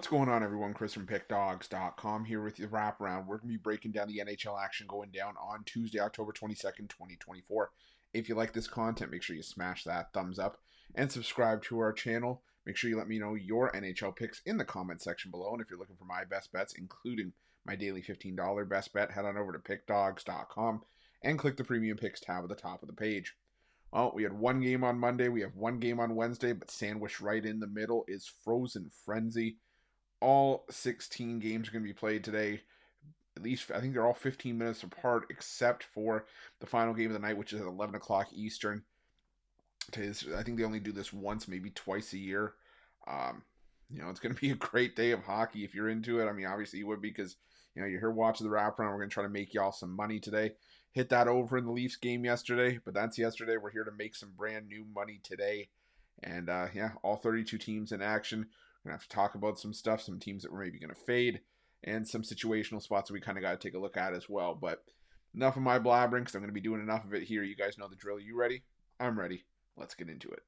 What's going on, everyone? Chris from Pickdawgz.com here with the Wraparound. We're going to be breaking down the NHL action going down on Tuesday, October 22nd, 2024. If you like this content, make sure you smash that thumbs up and subscribe to our channel. Make sure you let me know your NHL picks in the comment section below. And if you're looking for my best bets, including my daily $15 best bet, head on over to Pickdawgz.com and click the Premium Picks tab at the top of the page. Well, we had one game on Monday, we have one game on Wednesday, but sandwiched right in the middle is Frozen Frenzy. All 16 games are going to be played today. At least, I think they're all 15 minutes apart, except for the final game of the night, which is at 11 o'clock Eastern. I think they only do this once, maybe twice a year. It's going to be a great day of hockey if you're into it. I mean, obviously you would be because, you're here watching the wraparound. We're going to try to make y'all some money today. Hit that over in the Leafs game yesterday, but that's yesterday. We're here to make some brand new money today. And, all 32 teams in action. We're going to have to talk about some stuff, some teams that we're maybe going to fade, and some situational spots that we kind of got to take a look at as well. But enough of my blabbering because I'm going to be doing enough of it here. You guys know the drill. You ready? I'm ready. Let's get into it.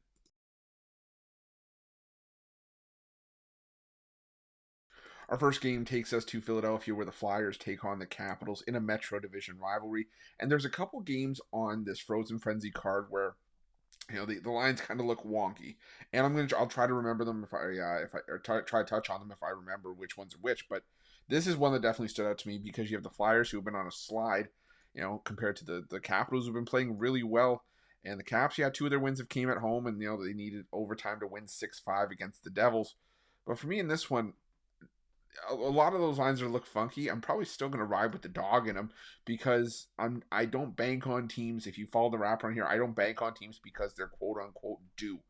Our first game takes us to Philadelphia where the Flyers take on the Capitals in a Metro Division rivalry. And there's a couple games on this Frozen Frenzy card where the lines kind of look wonky, and I'll try to remember them if I try to touch on them if I remember which ones are which. But this is one that definitely stood out to me because you have the Flyers who have been on a slide, compared to the Capitals who've been playing really well, and the Caps, two of their wins have came at home, and they needed overtime to win 6-5 against the Devils. But for me in this one, a lot of those lines are look funky. I'm probably still going to ride with the dog in them because I don't bank on teams. If you follow the wrap on here, I don't bank on teams because they're quote unquote due.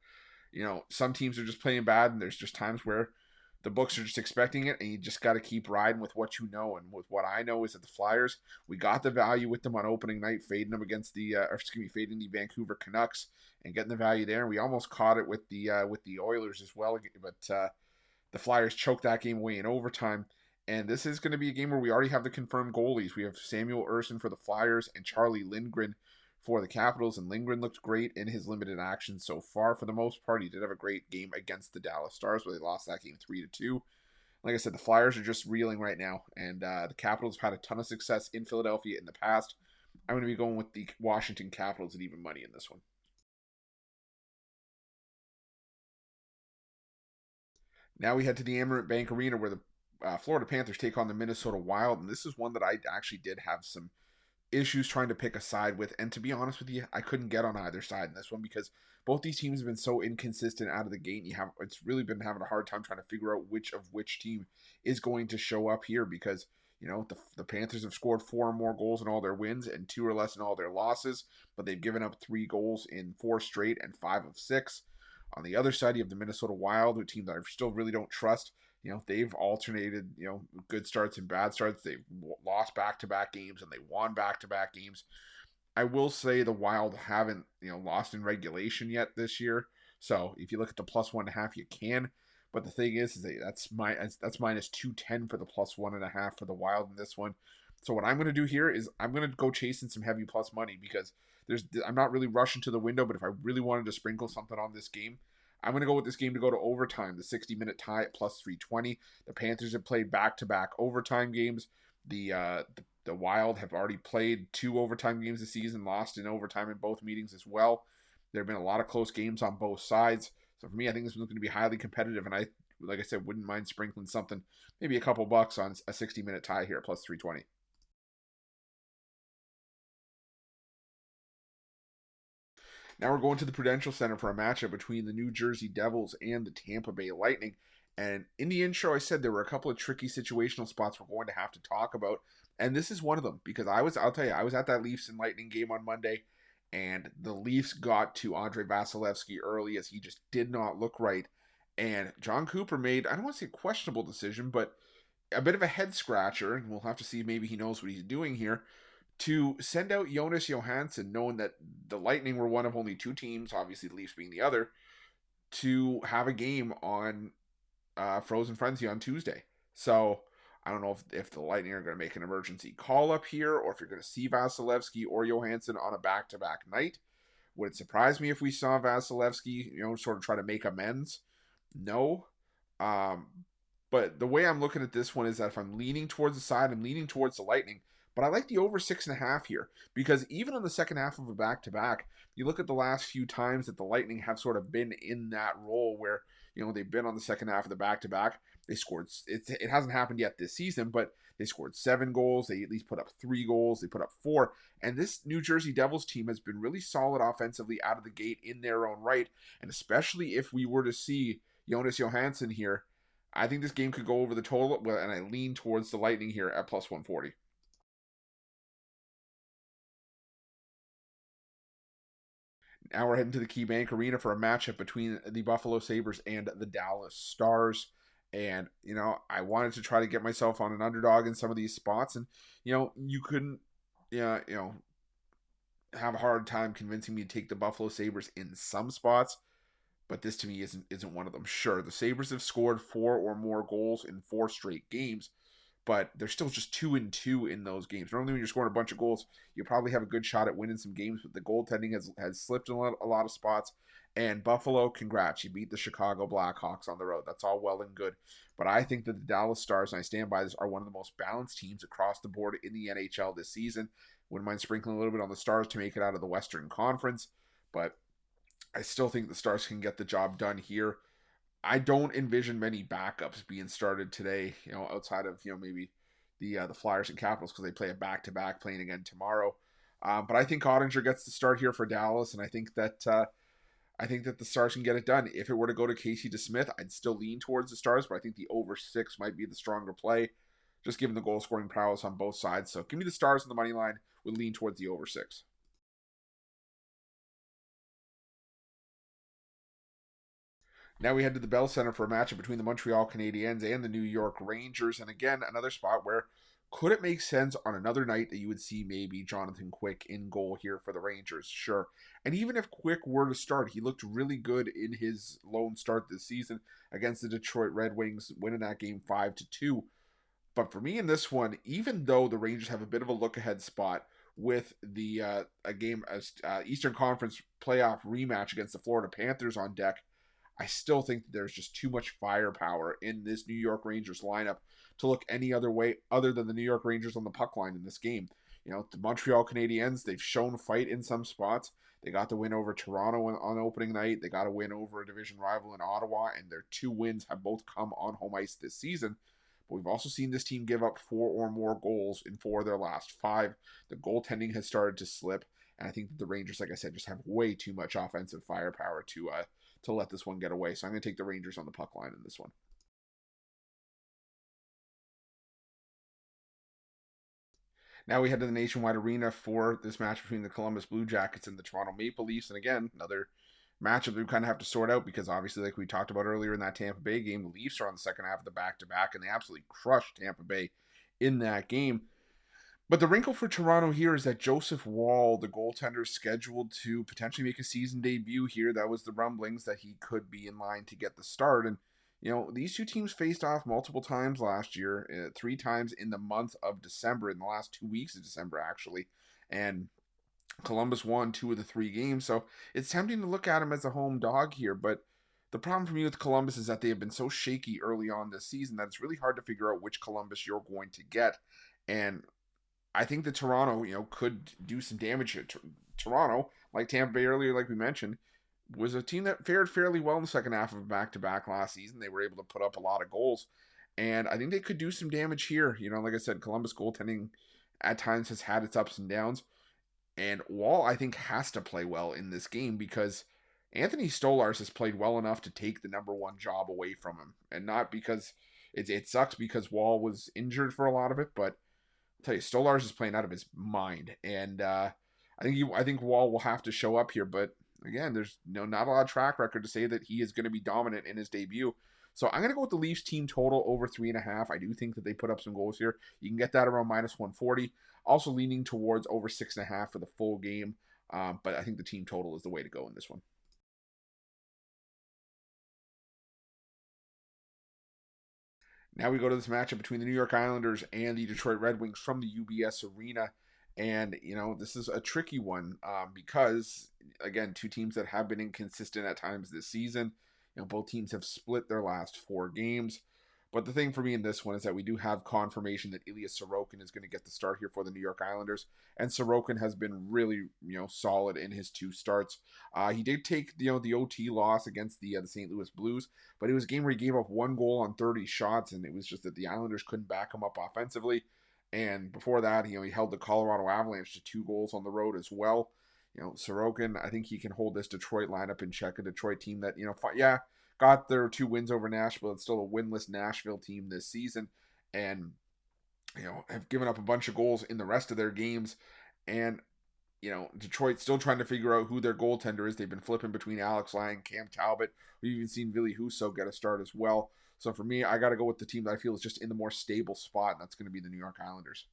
Some teams are just playing bad, and there's just times where the books are just expecting it, and you just got to keep riding with what you know. And with what I know is that the Flyers, we got the value with them on opening night, fading them against fading the Vancouver Canucks and getting the value there. And we almost caught it with the Oilers as well, but the Flyers choked that game away in overtime. And this is going to be a game where we already have the confirmed goalies. We have Samuel Ersson for the Flyers and Charlie Lindgren for the Capitals. And Lindgren looked great in his limited action so far. For the most part, he did have a great game against the Dallas Stars, where they lost that game 3-2. Like I said, the Flyers are just reeling right now. And the Capitals have had a ton of success in Philadelphia in the past. I'm going to be going with the Washington Capitals at even money in this one. Now we head to the Amerant Bank Arena where the Florida Panthers take on the Minnesota Wild. And this is one that I actually did have some issues trying to pick a side with. And to be honest with you, I couldn't get on either side in this one because both these teams have been so inconsistent out of the gate. It's really been having a hard time trying to figure out which team is going to show up here because, the Panthers have scored 4 or more goals in all their wins and 2 or less in all their losses, but they've given up 3 goals in 4 straight and 5 of 6. On the other side, you have the Minnesota Wild, a team that I still really don't trust. They've alternated, good starts and bad starts. They've lost back-to-back games and they won back-to-back games. I will say the Wild haven't, lost in regulation yet this year. So if you look at the +1.5, you can. But the thing is that's minus 210 for the +1.5 for the Wild in this one. So what I'm going to do here is I'm going to go chasing some heavy plus money because I'm not really rushing to the window, but if I really wanted to sprinkle something on this game, I'm going to go with this game to go to overtime, the 60-minute tie at +320. The Panthers have played back-to-back overtime games. The Wild have already played 2 overtime games this season, lost in overtime in both meetings as well. There have been a lot of close games on both sides. So for me, I think this one's going to be highly competitive, and like I said, wouldn't mind sprinkling something, maybe a couple bucks on a 60-minute tie here at +320. Now we're going to the Prudential Center for a matchup between the New Jersey Devils and the Tampa Bay Lightning. And in the intro, I said there were a couple of tricky situational spots we're going to have to talk about. And this is one of them because I'll tell you, I was at that Leafs and Lightning game on Monday, and the Leafs got to Andrei Vasilevskiy early as he just did not look right. And John Cooper made, I don't want to say a questionable decision, but a bit of a head scratcher. And we'll have to see maybe he knows what he's doing here, to send out Jonas Johansson, knowing that the Lightning were one of only 2 teams, obviously the Leafs being the other, to have a game on Frozen Frenzy on Tuesday. So I don't know if the Lightning are going to make an emergency call up here or if you're going to see Vasilevskiy or Johansson on a back-to-back night. Would it surprise me if we saw Vasilevskiy, sort of try to make amends? No. But the way I'm looking at this one is that if I'm leaning towards the side, I'm leaning towards the Lightning. But I like the over 6.5 here because even on the second half of a back-to-back, you look at the last few times that the Lightning have sort of been in that role where, they've been on the second half of the back-to-back. They scored, it hasn't happened yet this season, but they scored 7 goals. They at least put up 3 goals. They put up 4. And this New Jersey Devils team has been really solid offensively out of the gate in their own right. And especially if we were to see Jonas Johansson here, I think this game could go over the total, and I lean towards the Lightning here at plus 140. Now we're heading to the KeyBank Arena for a matchup between the Buffalo Sabres and the Dallas Stars. And, I wanted to try to get myself on an underdog in some of these spots. And, you couldn't, have a hard time convincing me to take the Buffalo Sabres in some spots. But this to me isn't one of them. Sure, the Sabres have scored 4 or more goals in 4 straight games, but they're still just 2-2 in those games. Normally, when you're scoring a bunch of goals, you probably have a good shot at winning some games, but the goaltending has slipped in a lot of spots. And Buffalo, congrats, you beat the Chicago Blackhawks on the road. That's all well and good. But I think that the Dallas Stars, and I stand by this, are one of the most balanced teams across the board in the NHL this season. Wouldn't mind sprinkling a little bit on the Stars to make it out of the Western Conference, but I still think the Stars can get the job done here. I don't envision many backups being started today, outside of, maybe the Flyers and Capitals because they play a back-to-back playing again tomorrow. But I think Ottinger gets the start here for Dallas, and I think that the Stars can get it done. If it were to go to Casey DeSmith, I'd still lean towards the Stars, but I think the over 6 might be the stronger play, just given the goal-scoring prowess on both sides. So give me the Stars on the money line. Would lean towards the over 6. Now we head to the Bell Center for a matchup between the Montreal Canadiens and the New York Rangers. And again, another spot where could it make sense on another night that you would see maybe Jonathan Quick in goal here for the Rangers? Sure. And even if Quick were to start, he looked really good in his lone start this season against the Detroit Red Wings, winning that game 5-2. But for me in this one, even though the Rangers have a bit of a look-ahead spot with the Eastern Conference playoff rematch against the Florida Panthers on deck, I still think that there's just too much firepower in this New York Rangers lineup to look any other way other than the New York Rangers on the puck line in this game. The Montreal Canadiens, they've shown fight in some spots. They got the win over Toronto on opening night. They got a win over a division rival in Ottawa, and their 2 wins have both come on home ice this season. But we've also seen this team give up 4 or more goals in 4 of their last 5. The goaltending has started to slip, and I think that the Rangers, like I said, just have way too much offensive firepower to let this one get away. So I'm going to take the Rangers on the puck line in this one. Now we head to the Nationwide Arena for this match between the Columbus Blue Jackets and the Toronto Maple Leafs. And again, another matchup we kind of have to sort out because obviously, like we talked about earlier in that Tampa Bay game, the Leafs are on the second half of the back-to-back, and they absolutely crushed Tampa Bay in that game. But the wrinkle for Toronto here is that Joseph Woll, the goaltender, is scheduled to potentially make a season debut here. That was the rumblings that he could be in line to get the start. And, these two teams faced off multiple times last year, 3 times in the month of December, in the last 2 weeks of December, actually. And Columbus won 2 of the 3 games. So it's tempting to look at him as a home dog here. But the problem for me with Columbus is that they have been so shaky early on this season that it's really hard to figure out which Columbus you're going to get. And I think that Toronto, could do some damage here. Toronto, like Tampa Bay earlier, like we mentioned, was a team that fared fairly well in the second half of a back-to-back last season. They were able to put up a lot of goals, and I think they could do some damage here. Like I said, Columbus goaltending at times has had its ups and downs, and Woll, I think, has to play well in this game because Anthony Stolarz has played well enough to take the number 1 job away from him, and not because it sucks because Woll was injured for a lot of it, but I'll tell you, Stolarz is playing out of his mind, and I think Woll will have to show up here, but again, there's not a lot of track record to say that he is going to be dominant in his debut. So I'm going to go with the Leafs team total over 3.5. I do think that they put up some goals here. You can get that around minus 140. Also leaning towards over 6.5 for the full game. But I think the team total is the way to go in this one. Now we go to this matchup between the New York Islanders and the Detroit Red Wings from the UBS Arena. And, this is a tricky one because, again, 2 teams that have been inconsistent at times this season. Both teams have split their last 4 games. But the thing for me in this one is that we do have confirmation that Ilya Sorokin is going to get the start here for the New York Islanders, and Sorokin has been really, solid in his 2 starts. He did take, the OT loss against the St. Louis Blues, but it was a game where he gave up 1 goal on 30 shots, and it was just that the Islanders couldn't back him up offensively. And before that, he held the Colorado Avalanche to 2 goals on the road as well. Sorokin, I think he can hold this Detroit lineup in check. A Detroit team that, got their 2 wins over Nashville. It's still a winless Nashville team this season, and have given up a bunch of goals in the rest of their games. And Detroit still trying to figure out who their goaltender is. They've been flipping between Alex Lyon, Cam Talbot. We've even seen Ville Husso get a start as well. So for me, I got to go with the team that I feel is just in the more stable spot, and that's going to be the New York Islanders.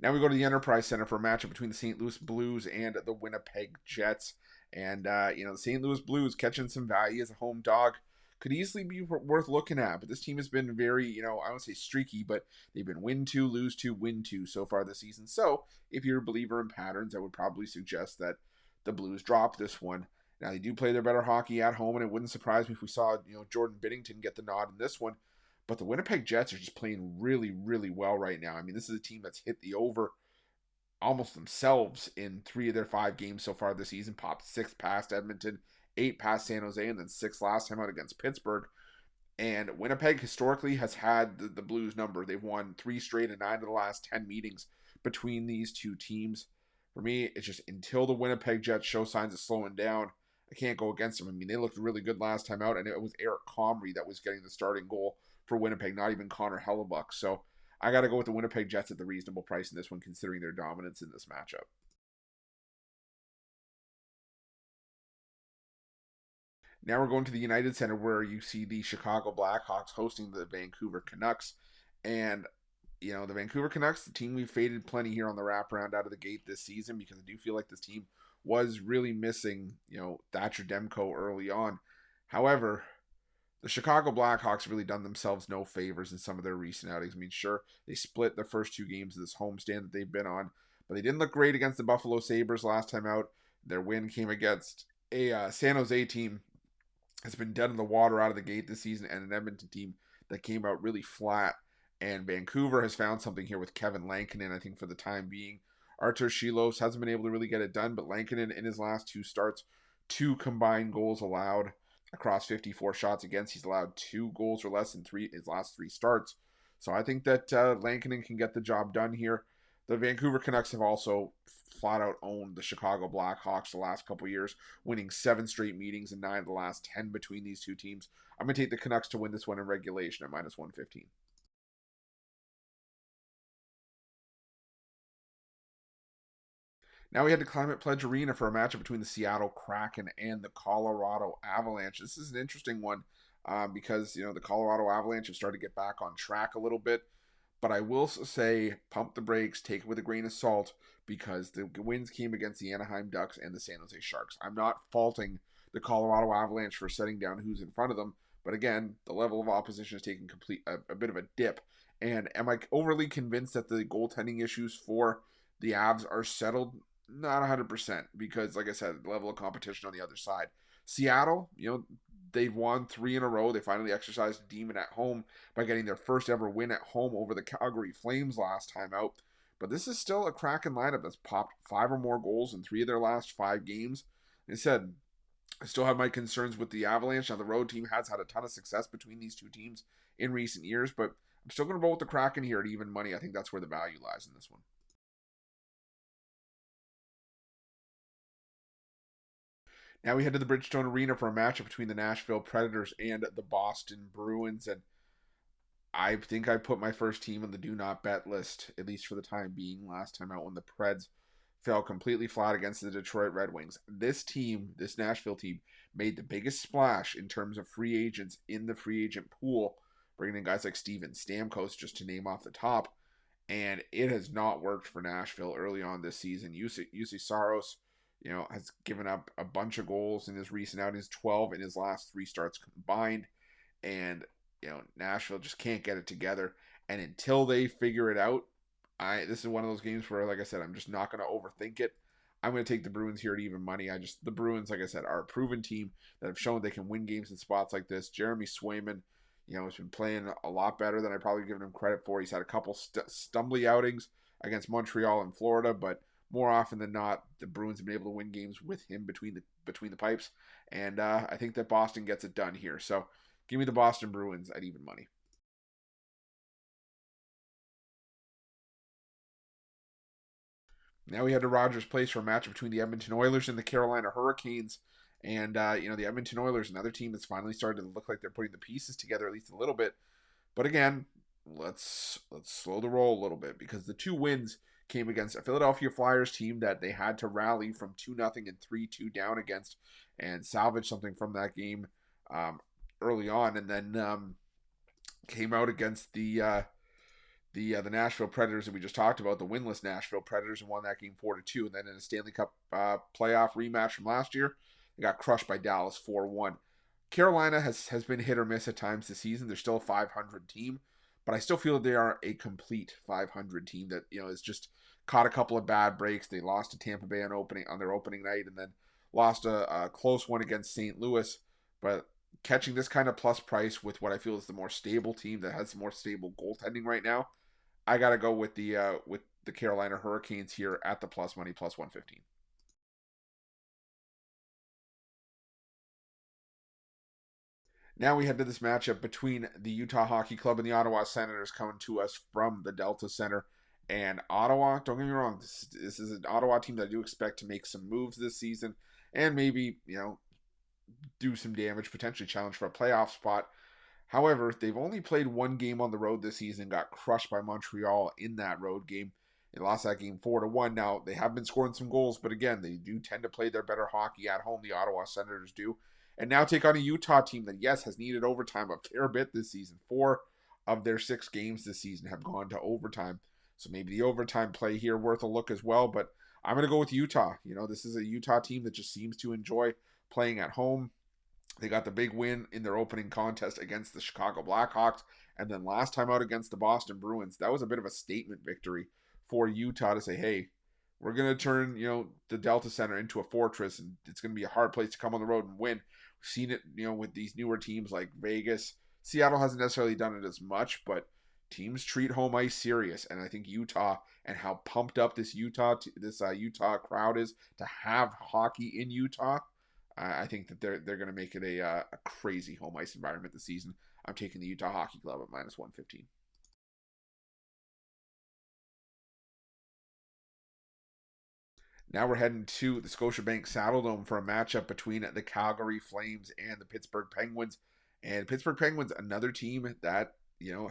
Now we go to the Enterprise Center for a matchup between the St. Louis Blues and the Winnipeg Jets. And, the St. Louis Blues catching some value as a home dog could easily be worth looking at. But this team has been very, I won't say streaky, but they've been win 2, lose 2, win 2 so far this season. So if you're a believer in patterns, I would probably suggest that the Blues drop this one. Now, they do play their better hockey at home, and it wouldn't surprise me if we saw, Jordan Binnington get the nod in this one. But the Winnipeg Jets are just playing really, really well right now. I mean, this is a team that's hit the over almost themselves in 3 of their 5 games so far this season. Popped 6 past Edmonton, 8 past San Jose, and then 6 last time out against Pittsburgh. And Winnipeg historically has had the Blues number. They've won 3 straight and 9 of the last 10 meetings between these 2 teams. For me, it's just until the Winnipeg Jets show signs of slowing down, I can't go against them. I mean, they looked really good last time out, and it was Eric Comrie that was getting the starting goal for Winnipeg, not even Connor Hellebuck. So I got to go with the Winnipeg Jets at the reasonable price in this one, considering their dominance in this matchup. Now we're going to the United Center, where you see the Chicago Blackhawks hosting the Vancouver Canucks. And, the Vancouver Canucks, the team we faded plenty here on the wraparound out of the gate this season, because I do feel like this team was really missing, Thatcher Demko early on. However, the Chicago Blackhawks really done themselves no favors in some of their recent outings. I mean, sure, they split the first 2 games of this homestand that they've been on, but they didn't look great against the Buffalo Sabres last time out. Their win came against a San Jose team that's been dead in the water out of the gate this season, and an Edmonton team that came out really flat. And Vancouver has found something here with Kevin Lankinen, I think, for the time being. Artur Shilos hasn't been able to really get it done, but Lankinen in his last 2 starts, 2 combined goals allowed across 54 shots against. He's allowed 2 goals or less in his last 3 starts. So I think that Lankinen can get the job done here. The Vancouver Canucks have also flat out owned the Chicago Blackhawks the last couple years, winning 7 straight meetings and 9 of the last 10 between these 2 teams. I'm going to take the Canucks to win this one in regulation at minus 115. Now we head to Climate Pledge Arena for a matchup between the Seattle Kraken and the Colorado Avalanche. This is an interesting one because, the Colorado Avalanche have started to get back on track a little bit. But I will say, pump the brakes, take it with a grain of salt, because the wins came against the Anaheim Ducks and the San Jose Sharks. I'm not faulting the Colorado Avalanche for setting down who's in front of them. But again, the level of opposition is taking a bit of a dip. And am I overly convinced that the goaltending issues for the Avs are settled? Not 100%, because, like I said, the level of competition on the other side. Seattle, they've won 3 in a row. They finally exercised a demon at home by getting their first ever win at home over the Calgary Flames last time out. But this is still a Kraken lineup that's popped 5 or more goals in 3 of their last 5 games. Like I said, I still have my concerns with the Avalanche. Now, the road team has had a ton of success between these 2 teams in recent years, but I'm still going to roll with the Kraken here at even money. I think that's where the value lies in this one. Now we head to the Bridgestone Arena for a matchup between the Nashville Predators and the Boston Bruins. And I think I put my first team on the do not bet list, at least for the time being, last time out when the Preds fell completely flat against the Detroit Red Wings. This team, this Nashville team, made the biggest splash in terms of free agents in the free agent pool, bringing in guys like Steven Stamkos, just to name off the top. And it has not worked for Nashville early on this season. Juuse Saros, has given up a bunch of goals in his recent outings, 12 in his last 3 starts combined. And, Nashville just can't get it together. And until they figure it out, this is one of those games where, like I said, I'm just not going to overthink it. I'm going to take the Bruins here at even money. The Bruins, like I said, are a proven team that have shown they can win games in spots like this. Jeremy Swayman, has been playing a lot better than I probably given him credit for. He's had a couple stumbly outings against Montreal and Florida, but more often than not, the Bruins have been able to win games with him between the pipes. And I think that Boston gets it done here. So give me the Boston Bruins at even money. Now we head to Rogers Place for a match between the Edmonton Oilers and the Carolina Hurricanes. And, the Edmonton Oilers, another team that's finally started to look like they're putting the pieces together at least a little bit. But again, let's slow the roll a little bit, because the two wins came against a Philadelphia Flyers team that they had to rally from 2-0 and 3-2 down against and salvage something from that game early on, and then came out against the Nashville Predators that we just talked about, the winless Nashville Predators, and won that game 4-2. And then in a Stanley Cup playoff rematch from last year, they got crushed by Dallas 4-1. Carolina has been hit or miss at times this season. They're still a 500 team, but I still feel that they are a complete 500 team that is just caught a couple of bad breaks. They lost to Tampa Bay on their opening night, and then lost a close one against St. Louis. But catching this kind of plus price with what I feel is the more stable team that has more stable goaltending right now, I gotta go with the Carolina Hurricanes here at the plus money, plus 115. Now we head to this matchup between the Utah Hockey Club and the Ottawa Senators, coming to us from the Delta Center. And Ottawa, don't get me wrong, this is an Ottawa team that I do expect to make some moves this season and maybe, do some damage, potentially challenge for a playoff spot. However, they've only played one game on the road this season, got crushed by Montreal in that road game. They lost that game 4-1. Now, they have been scoring some goals, but again, they do tend to play their better hockey at home, the Ottawa Senators do. And now take on a Utah team that, yes, has needed overtime a fair bit this season. 4 of their 6 games this season have gone to overtime. So maybe the overtime play here worth a look as well. But I'm going to go with Utah. This is a Utah team that just seems to enjoy playing at home. They got the big win in their opening contest against the Chicago Blackhawks. And then last time out against the Boston Bruins, that was a bit of a statement victory for Utah to say, hey, we're going to turn, the Delta Center into a fortress, and it's going to be a hard place to come on the road and win. We've seen it, with these newer teams like Vegas. Seattle hasn't necessarily done it as much, but teams treat home ice serious. And I think Utah, and how pumped up this Utah crowd is to have hockey in Utah, I think that they're going to make it a crazy home ice environment this season. I'm taking the Utah Hockey Club at minus 115. Now we're heading to the Scotiabank Saddledome for a matchup between the Calgary Flames and the Pittsburgh Penguins. And Pittsburgh Penguins, another team that,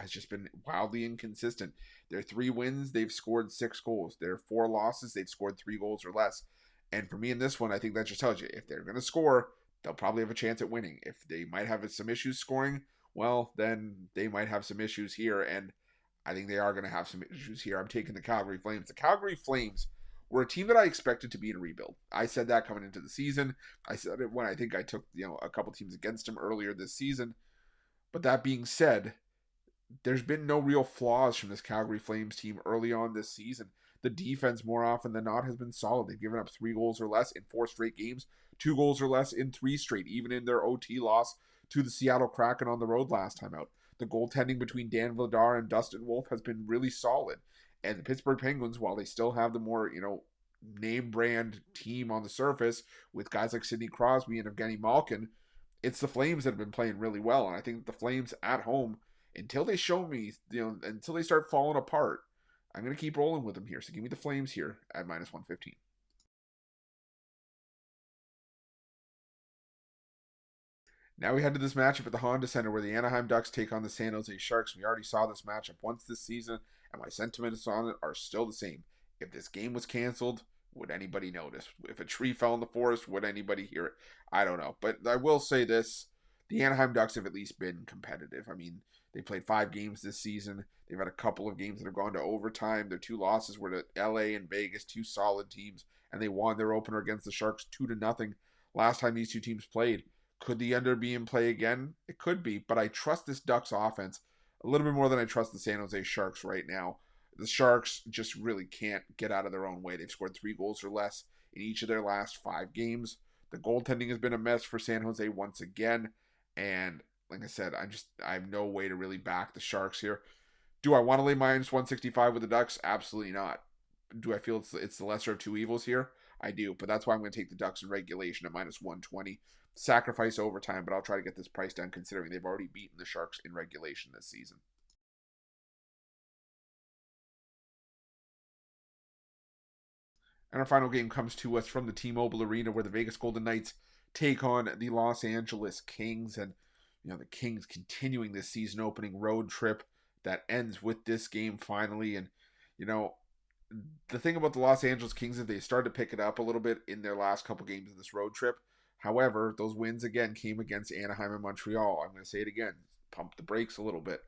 has just been wildly inconsistent. Their 3 wins, they've scored 6 goals. Their 4 losses, they've scored 3 goals or less. And for me in this one, I think that just tells you, if they're going to score, they'll probably have a chance at winning. If they might have some issues scoring, well, then they might have some issues here. And I think they are going to have some issues here. I'm taking the Calgary Flames. The Calgary Flames were a team that I expected to be in a rebuild. I said that coming into the season. I said it when I think I took, a couple teams against them earlier this season. But that being said, there's been no real flaws from this Calgary Flames team early on this season. The defense, more often than not, has been solid. They've given up 3 goals or less in 4 straight games, 2 goals or less in 3 straight, even in their OT loss to the Seattle Kraken on the road last time out. The goaltending between Dan Vladar and Dustin Wolf has been really solid. And the Pittsburgh Penguins, while they still have the more, name brand team on the surface with guys like Sidney Crosby and Evgeny Malkin, it's the Flames that have been playing really well. And I think the Flames at home, until they show me, until they start falling apart, I'm going to keep rolling with them here. So give me the Flames here at minus 115. Now we head to this matchup at the Honda Center where the Anaheim Ducks take on the San Jose Sharks. We already saw this matchup once this season, and my sentiments on it are still the same. If this game was canceled, would anybody notice? If a tree fell in the forest, would anybody hear it? I don't know. But I will say this. The Anaheim Ducks have at least been competitive. I mean, they played 5 games this season. They've had a couple of games that have gone to overtime. Their 2 losses were to LA and Vegas, 2 solid teams, and they won their opener against the Sharks 2-0 last time these 2 teams played. Could the under be in play again? It could be, but I trust this Ducks offense a little bit more than I trust the San Jose Sharks right now. The Sharks just really can't get out of their own way. They've scored 3 goals or less in each of their last 5 games. The goaltending has been a mess for San Jose once again. And like I said, I have no way to really back the Sharks here. Do I want to lay minus 165 with the Ducks? Absolutely not. Do I feel it's the lesser of two evils here? I do, but that's why I'm going to take the Ducks in regulation at minus 120. Sacrifice overtime, but I'll try to get this price down considering they've already beaten the Sharks in regulation this season. And our final game comes to us from the T-Mobile Arena where the Vegas Golden Knights take on the Los Angeles Kings. And, the Kings continuing this season opening road trip that ends with this game finally. And, the thing about the Los Angeles Kings is they started to pick it up a little bit in their last couple games of this road trip. However, those wins again came against Anaheim and Montreal. I'm going to say it again, pump the brakes a little bit.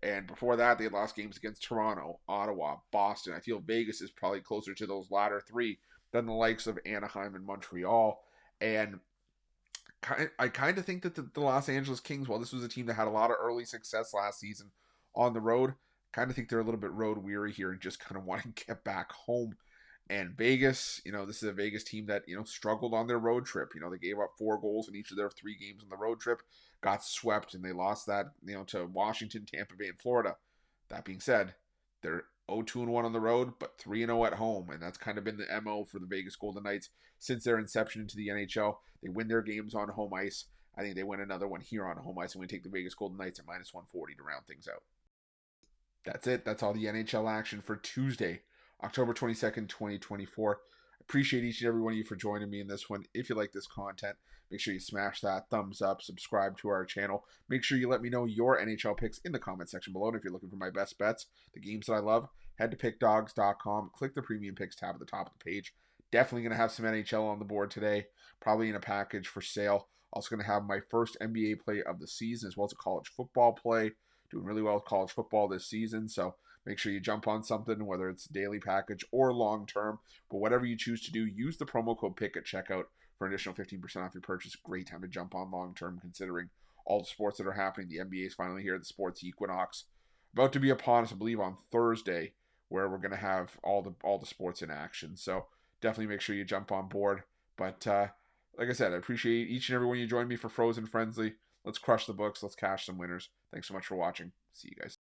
And before that, they had lost games against Toronto, Ottawa, Boston. I feel Vegas is probably closer to those latter three than the likes of Anaheim and Montreal. And I kind of think that the Los Angeles Kings, while this was a team that had a lot of early success last season on the road, kind of think they're a little bit road weary here and just kind of want to get back home. And Vegas, this is a Vegas team that, struggled on their road trip. They gave up 4 goals in each of their 3 games on the road trip, got swept, and they lost that, to Washington, Tampa Bay, and Florida. That being said, they're 0-2-1 on the road, but 3-0 at home. And that's kind of been the MO for the Vegas Golden Knights since their inception into the NHL. They win their games on home ice. I think they win another one here on home ice. I'm going to take the Vegas Golden Knights at minus 140 to round things out. That's it. That's all the NHL action for Tuesday, October 22nd, 2024. Appreciate each and every one of you for joining me in this one. If you like this content, make sure you smash that thumbs up, subscribe to our channel. Make sure you let me know your NHL picks in the comment section below. And if you're looking for my best bets, the games that I love, head to pickdawgz.com, click the premium picks tab at the top of the page. Definitely going to have some NHL on the board today, probably in a package for sale. Also going to have my first NBA play of the season as well as a college football play. Doing really well with college football this season, so make sure you jump on something, whether it's daily package or long term. But whatever you choose to do, use the promo code PICK at checkout for an additional 15% off your purchase. Great time to jump on long term, considering all the sports that are happening. The NBA is finally here. The sports equinox about to be upon us, I believe, on Thursday, where we're going to have all the sports in action. So definitely make sure you jump on board. But like I said, I appreciate each and every one of you joining me for Frozen Frenzy. Let's crush the books. Let's cash some winners. Thanks so much for watching. See you guys.